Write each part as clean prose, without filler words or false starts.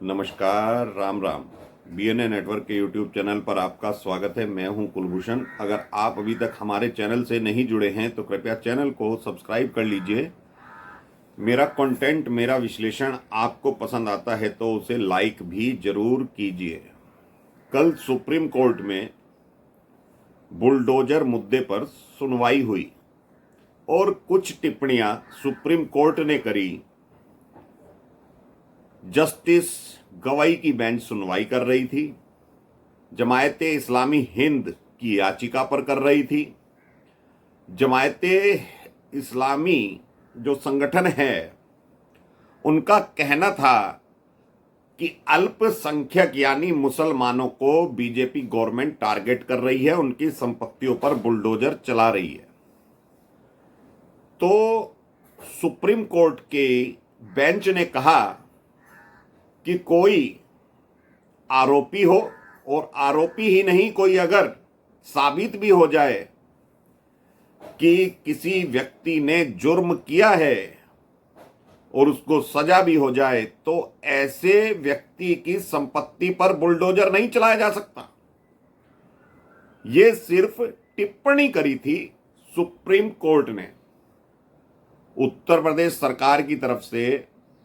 नमस्कार, Ram Ram. BNA network के YouTube channel पर आपका स्वागत है। मैं हूं कुलभूषण। अगर आप अभी तक हमारे चैनल से नहीं जुड़े हैं तो कृपया चैनल को सब्सक्राइब कर लीजिए। मेरा कंटेंट, मेरा विश्लेषण आपको पसंद आता है तो उसे लाइक भी जरूर कीजिए। कल सुप्रीम कोर्ट में बुलडोजर मुद्दे पर सुनवाई हुई और कुछ टिप्पणियां सुप्रीम कोर्ट ने करी। जस्टिस गवाई की बेंच सुनवाई कर रही थी। जमायते इस्लामी हिंद की याचिका पर कर रही थी। जमायते इस्लामी जो संगठन है उनका कहना था कि अल्पसंख्यक यानी मुसलमानों को बीजेपी गवर्नमेंट टारगेट कर रही है, उनकी संपत्तियों पर बुलडोजर चला रही है। तो सुप्रीम कोर्ट के बेंच ने कहा कि कोई आरोपी हो, और आरोपी ही नहीं, कोई अगर साबित भी हो जाए कि किसी व्यक्ति ने जुर्म किया है और उसको सजा भी हो जाए तो ऐसे व्यक्ति की संपत्ति पर बुलडोजर नहीं चलाया जा सकता। यह सिर्फ टिप्पणी करी थी सुप्रीम कोर्ट ने। उत्तर प्रदेश सरकार की तरफ से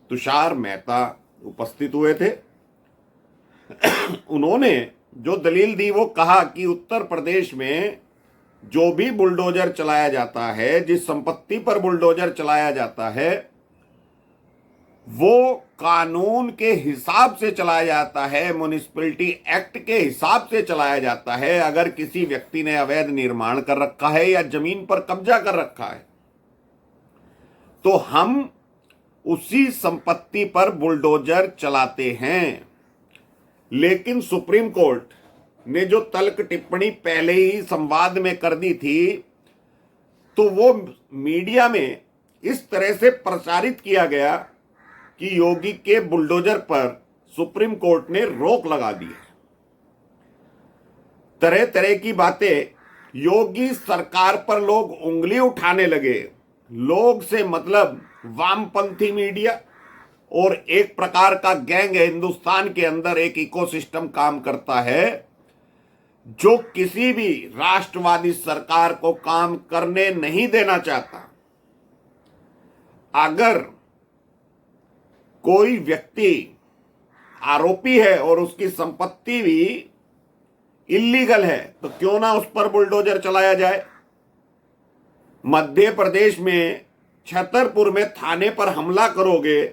तुषार मेहता उपस्थित हुए थे। उन्होंने जो दलील दी वो कहा कि उत्तर प्रदेश में जो भी बुलडोजर चलाया जाता है, जिस संपत्ति पर बुलडोजर चलाया जाता है, वो कानून के हिसाब से चलाया जाता है, म्युनिसिपैलिटी एक्ट के हिसाब से चलाया जाता है। अगर किसी व्यक्ति ने अवैध निर्माण कर रखा है या जमीन पर कब्जा कर रखा है तो हम उसी संपत्ति पर बुलडोजर चलाते हैं। लेकिन सुप्रीम कोर्ट ने जो तल्ख टिप्पणी पहले ही संवाद में कर दी थी तो वो मीडिया में इस तरह से प्रचारित किया गया कि योगी के बुलडोजर पर सुप्रीम कोर्ट ने रोक लगा दी है। तरह तरह की बातें, योगी सरकार पर लोग उंगली उठाने लगे। लोग से मतलब वामपंथी मीडिया और एक प्रकार का गैंग है। हिंदुस्तान के अंदर एक इकोसिस्टम काम करता है जो किसी भी राष्ट्रवादी सरकार को काम करने नहीं देना चाहता। अगर कोई व्यक्ति आरोपी है और उसकी संपत्ति भी इल्लीगल है तो क्यों ना उस पर बुलडोजर चलाया जाए। मध्य प्रदेश में छतरपुर में थाने पर हमला करोगे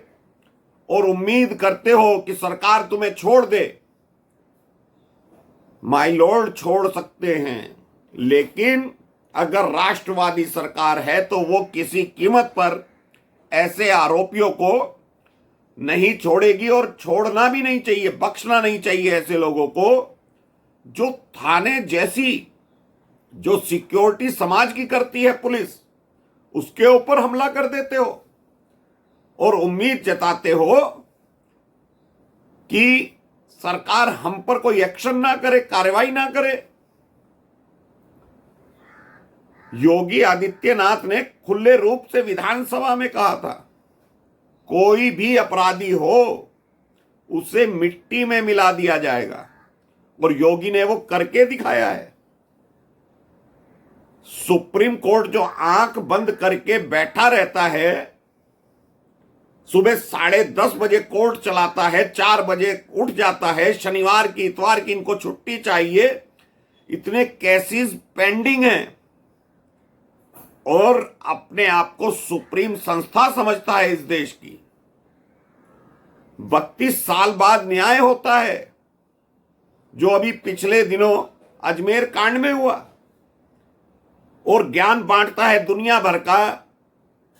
और उम्मीद करते हो कि सरकार तुम्हें छोड़ दे। माय लॉर्ड, छोड़ सकते हैं, लेकिन अगर राष्ट्रवादी सरकार है तो वो किसी कीमत पर ऐसे आरोपियों को नहीं छोड़ेगी और छोड़ना भी नहीं चाहिए, बख्शना नहीं चाहिए ऐसे लोगों को जो थाने जैसी जो सिक्योरिटी समाज की करती है पुलिस, उसके ऊपर हमला कर देते हो और उम्मीद जताते हो कि सरकार हम पर कोई एक्शन ना करे, कार्रवाई ना करे। योगी आदित्यनाथ ने खुले रूप से विधानसभा में कहा था कोई भी अपराधी हो उसे मिट्टी में मिला दिया जाएगा, और योगी ने वो करके दिखाया है। सुप्रीम कोर्ट जो आंख बंद करके बैठा रहता है, सुबह 10:30 बजे कोर्ट चलाता है, 4 बजे उठ जाता है, शनिवार की इतवार की इनको छुट्टी चाहिए, इतने केसेस पेंडिंग हैं, और अपने आप को सुप्रीम संस्था समझता है इस देश की। 32 साल बाद न्याय होता है, जो अभी पिछले दिनों अजमेर कांड में हुआ, और ज्ञान बांटता है दुनिया भर का।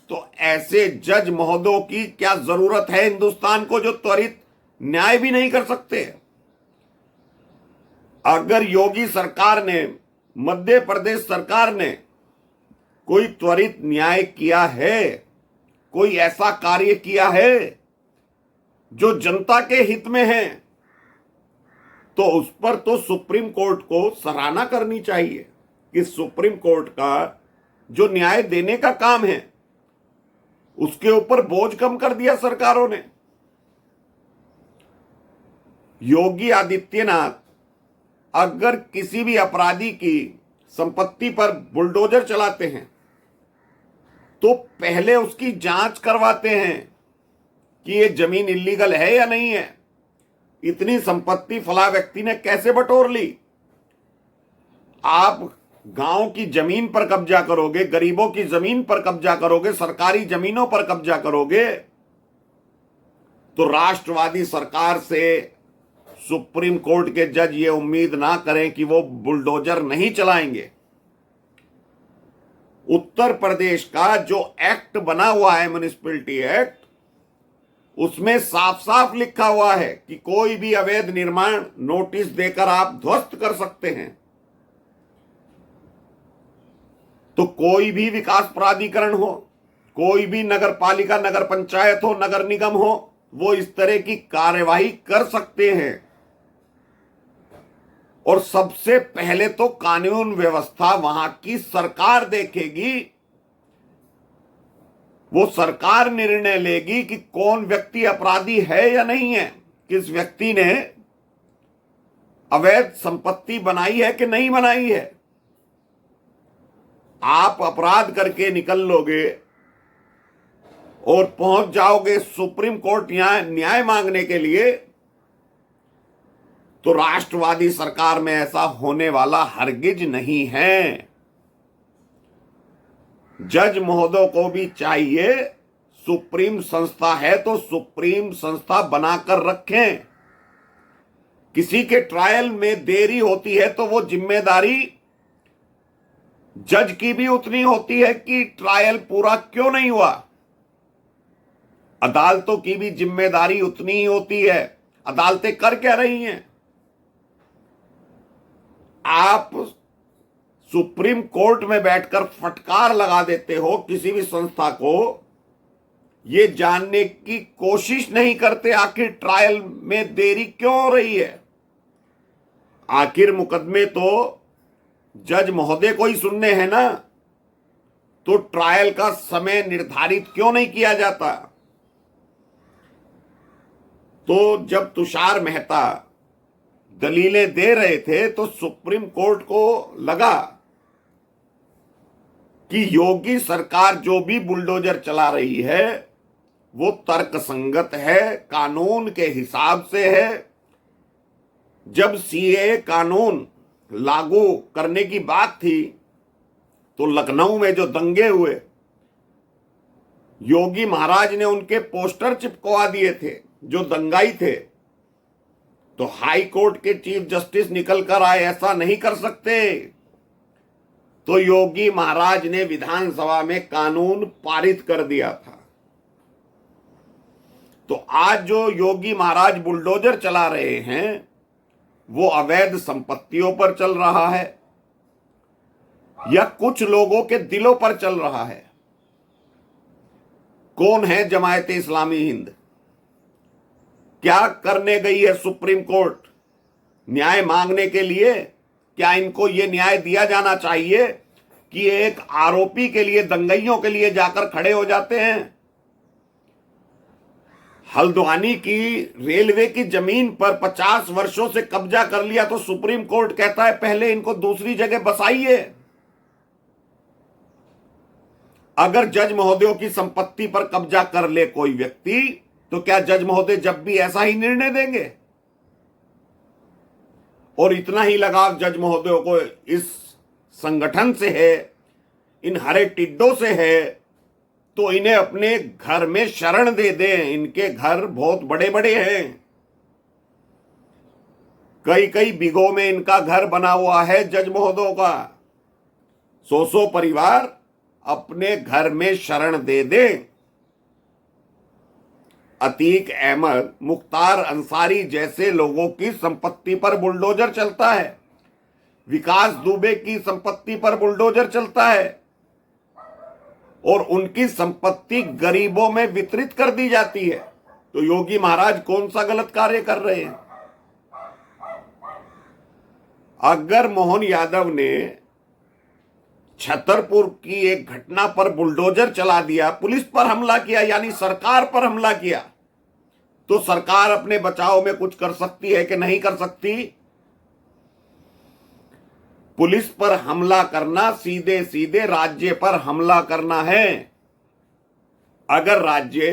तो ऐसे जज महोदयों की क्या जरूरत है हिंदुस्तान को, जो त्वरित न्याय भी नहीं कर सकते। अगर योगी सरकार ने, मध्य प्रदेश सरकार ने कोई त्वरित न्याय किया है, कोई ऐसा कार्य किया है जो जनता के हित में है, तो उस पर तो सुप्रीम कोर्ट को सराहना करनी चाहिए कि सुप्रीम कोर्ट का जो न्याय देने का काम है उसके ऊपर बोझ कम कर दिया सरकारों ने। योगी आदित्यनाथ अगर किसी भी अपराधी की संपत्ति पर बुलडोजर चलाते हैं तो पहले उसकी जांच करवाते हैं कि ये जमीन इल्लीगल है या नहीं है, इतनी संपत्ति फला व्यक्ति ने कैसे बटोर ली। आप गांव की जमीन पर कब्जा करोगे, गरीबों की जमीन पर कब्जा करोगे, सरकारी जमीनों पर कब्जा करोगे, तो राष्ट्रवादी सरकार से सुप्रीम कोर्ट के जज ये उम्मीद ना करें कि वो बुलडोजर नहीं चलाएंगे। उत्तर प्रदेश का जो एक्ट बना हुआ है, म्युनिसिपैलिटी एक्ट, उसमें साफ साफ लिखा हुआ है कि कोई भी अवैध निर्माण नोटिस देकर आप ध्वस्त कर सकते हैं। तो कोई भी विकास प्राधिकरण हो, कोई भी नगर पालिका, नगर पंचायत हो, नगर निगम हो, वो इस तरह की कार्यवाही कर सकते हैं। और सबसे पहले तो कानून व्यवस्था वहां की सरकार देखेगी। वो सरकार निर्णय लेगी कि कौन व्यक्ति अपराधी है या नहीं है, किस व्यक्ति ने अवैध संपत्ति बनाई है कि नहीं बनाई है। आप अपराध करके निकल लोगे और पहुंच जाओगे सुप्रीम कोर्ट न्याय मांगने के लिए, तो राष्ट्रवादी सरकार में ऐसा होने वाला हरगिज नहीं है। जज महोदय को भी चाहिए, सुप्रीम संस्था है तो सुप्रीम संस्था बनाकर रखें। किसी के ट्रायल में देरी होती है तो वो जिम्मेदारी जज की भी उतनी होती है कि ट्रायल पूरा क्यों नहीं हुआ। अदालतों की भी जिम्मेदारी उतनी ही होती है। अदालतें कर क्या रही हैं? आप सुप्रीम कोर्ट में बैठकर फटकार लगा देते हो किसी भी संस्था को, ये जानने की कोशिश नहीं करते आखिर ट्रायल में देरी क्यों हो रही है। आखिर मुकदमे तो जज महोदय को ही सुनने हैं ना, तो ट्रायल का समय निर्धारित क्यों नहीं किया जाता। तो जब तुषार मेहता दलीलें दे रहे थे तो सुप्रीम कोर्ट को लगा कि योगी सरकार जो भी बुलडोजर चला रही है वो तर्कसंगत है, कानून के हिसाब से है। जब सीएए कानून लागू करने की बात थी तो लखनऊ में जो दंगे हुए, योगी महाराज ने उनके पोस्टर चिपकवा दिए थे जो दंगाई थे। तो हाई कोर्ट के चीफ जस्टिस निकल कर आए, ऐसा नहीं कर सकते। तो योगी महाराज ने विधानसभा में कानून पारित कर दिया था। तो आज जो योगी महाराज बुलडोजर चला रहे हैं वो अवैध संपत्तियों पर चल रहा है या कुछ लोगों के दिलों पर चल रहा है। कौन है जमायते इस्लामी हिंद? क्या करने गई है सुप्रीम कोर्ट? न्याय मांगने के लिए? क्या इनको यह न्याय दिया जाना चाहिए कि एक आरोपी के लिए, दंगइयों के लिए जाकर खड़े हो जाते हैं? हल्द्वानी की रेलवे की जमीन पर 50 वर्षों से कब्जा कर लिया तो सुप्रीम कोर्ट कहता है पहले इनको दूसरी जगह बसाइए। अगर जज महोदयों की संपत्ति पर कब्जा कर ले कोई व्यक्ति तो क्या जज महोदय जब भी ऐसा ही निर्णय देंगे? और इतना ही लगाव जज महोदयों को इस संगठन से है, इन हरे टिड्डों से है, तो इन्हें अपने घर में शरण दे दें। इनके घर बहुत बड़े बड़े हैं, कई कई बिघों में इनका घर बना हुआ है जज महोदयों का। 100 परिवार अपने घर में शरण दे दें। अतीक अहमद, मुख्तार अंसारी जैसे लोगों की संपत्ति पर बुलडोजर चलता है, विकास दुबे की संपत्ति पर बुलडोजर चलता है और उनकी संपत्ति गरीबों में वितरित कर दी जाती है। तो योगी महाराज कौन सा गलत कार्य कर रहे हैं? अगर मोहन यादव ने छतरपुर की एक घटना पर बुलडोजर चला दिया, पुलिस पर हमला किया, यानी सरकार पर हमला किया, तो सरकार अपने बचाव में कुछ कर सकती है कि नहीं कर सकती? पुलिस पर हमला करना सीधे सीधे राज्य पर हमला करना है। अगर राज्य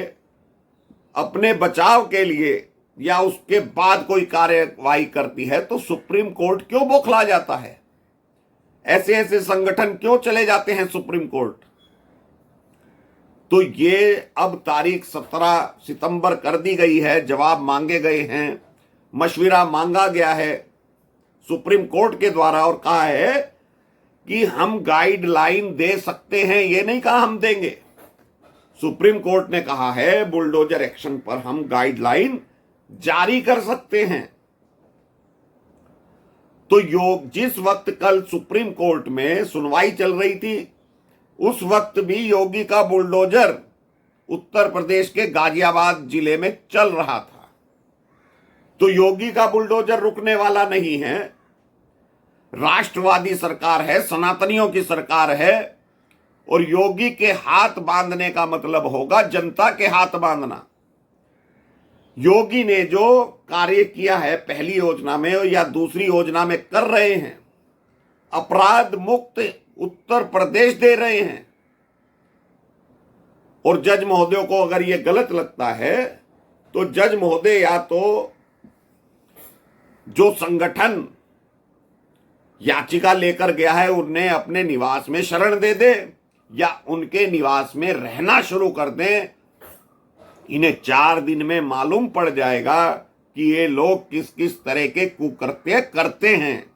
अपने बचाव के लिए या उसके बाद कोई कार्यवाही करती है तो सुप्रीम कोर्ट क्यों बौखला जाता है? ऐसे ऐसे संगठन क्यों चले जाते हैं सुप्रीम कोर्ट? तो ये अब तारीख 17 सितंबर कर दी गई है, जवाब मांगे गए हैं, मशविरा मांगा गया है सुप्रीम कोर्ट के द्वारा और कहा है कि हम गाइडलाइन दे सकते हैं। ये नहीं कहा हम देंगे, सुप्रीम कोर्ट ने कहा है बुलडोजर एक्शन पर हम गाइडलाइन जारी कर सकते हैं। तो जिस वक्त कल सुप्रीम कोर्ट में सुनवाई चल रही थी उस वक्त भी योगी का बुलडोजर उत्तर प्रदेश के गाजियाबाद जिले में चल रहा था। तो योगी का बुलडोजर रुकने वाला नहीं है। राष्ट्रवादी सरकार है, सनातनियों की सरकार है और योगी के हाथ बांधने का मतलब होगा जनता के हाथ बांधना। योगी ने जो कार्य किया है पहली योजना में या दूसरी योजना में कर रहे हैं, अपराध मुक्त उत्तर प्रदेश दे रहे हैं। और जज महोदय को अगर यह गलत लगता है तो जज महोदय या तो जो संगठन याचिका लेकर गया है उन्हें अपने निवास में शरण दे दे या उनके निवास में रहना शुरू कर दें। इन्हें 4 दिन में मालूम पड़ जाएगा कि ये लोग किस किस तरह के कुकृत्य करते हैं।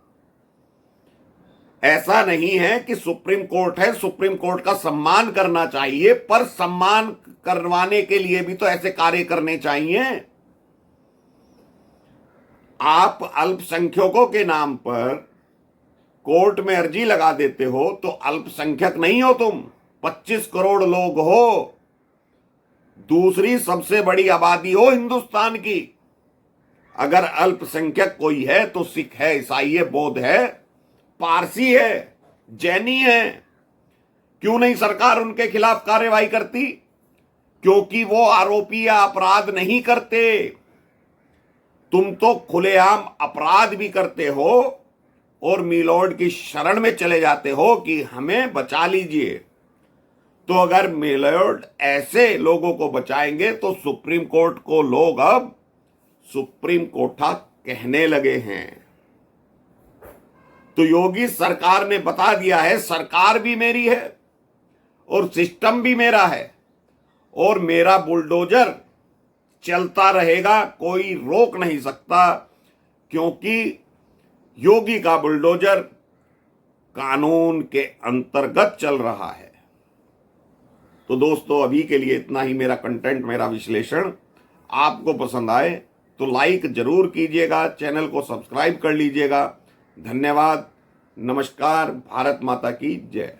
ऐसा नहीं है कि सुप्रीम कोर्ट है, सुप्रीम कोर्ट का सम्मान करना चाहिए, पर सम्मान करवाने के लिए भी तो ऐसे कार्य करने चाहिए। आप अल्पसंख्यकों के नाम पर कोर्ट में अर्जी लगा देते हो तो अल्पसंख्यक नहीं हो तुम, 25 करोड़ लोग हो, दूसरी सबसे बड़ी आबादी हो हिंदुस्तान की। अगर अल्पसंख्यक कोई है तो सिख है, ईसाई है, बौद्ध है, पारसी है, जैनी है। क्यों नहीं सरकार उनके खिलाफ कार्रवाई करती? क्योंकि वो आरोपी या अपराध नहीं करते। तुम तो खुलेआम अपराध भी करते हो और मिलॉर्ड की शरण में चले जाते हो कि हमें बचा लीजिए। तो अगर मिलॉर्ड ऐसे लोगों को बचाएंगे तो सुप्रीम कोर्ट को लोग अब सुप्रीम कोठा कहने लगे हैं। तो योगी सरकार ने बता दिया है सरकार भी मेरी है और सिस्टम भी मेरा है और मेरा बुलडोजर चलता रहेगा, कोई रोक नहीं सकता, क्योंकि योगी का बुलडोजर कानून के अंतर्गत चल रहा है। तो दोस्तों अभी के लिए इतना ही मेरा कंटेंट, मेरा विश्लेषण। आपको पसंद आए तो लाइक जरूर कीजिएगा, चैनल को सब्सक्राइब कर लीजिएगा। धन्यवाद। नमस्कार। भारत माता की जय।